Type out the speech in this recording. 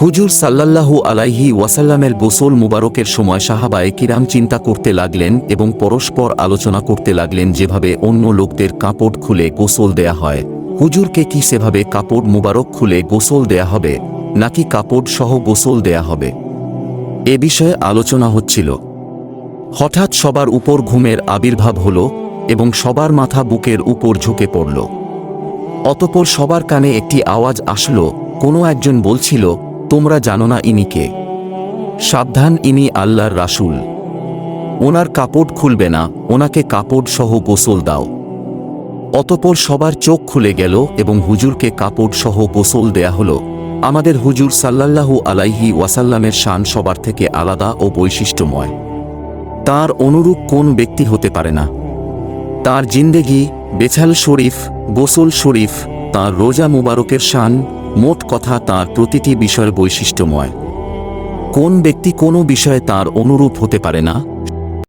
হুজুর সাল্লাল্লাহু আলাইহি ওয়াসাল্লামের গোসল মুবারকের সময় সাহাবায়ে কিরাম চিন্তা করতে লাগলেন এবং পরস্পর আলোচনা করতে লাগলেন, যেভাবে অন্য লোকদের কাপড় খুলে গোসল দেয়া হয়, হুজুরকে কি সেভাবে কাপড় মুবারক খুলে গোসল দেয়া হবে, নাকি কাপড় সহ গোসল দেয়া হবে? এ বিষয়ে আলোচনা হচ্ছিল। হঠাৎ সবার উপর ঘুমের আবির্ভাব হল এবং সবার মাথা বুকের উপর ঝুঁকে পড়ল। অতঃপর সবার কানে একটি আওয়াজ আসলো, কোনো একজন বলছিল, তোমরা জানো না ইনি কে? সাবধান, ইনি আল্লাহর রাসূল। ওনার কাপড় খুলবে না, ওনাকে কাপড় সহ গোসল দাও। অতঃপর সবার চোখ খুলে গেল এবং হুজুরকে কাপড় সহ গোসল দেয়া হলো। আমাদের হুজুর সাল্লাল্লাহু আলাইহি ওয়াসাল্লামের শান সবার থেকে আলাদা ও বৈশিষ্ট্যময়। তার অনুরূপ কোন ব্যক্তি হতে পারে না। তার জিন্দেগি, বেছাল শরীফ, গোসল শরীফ, তার রোজা মুবারকের শান, মোট কথা তার প্রতিটি বিষয়ের বৈশিষ্ট্যময়। কোন ব্যক্তি কোনো বিষয়ে তার অনুরূপ হতে পারে না,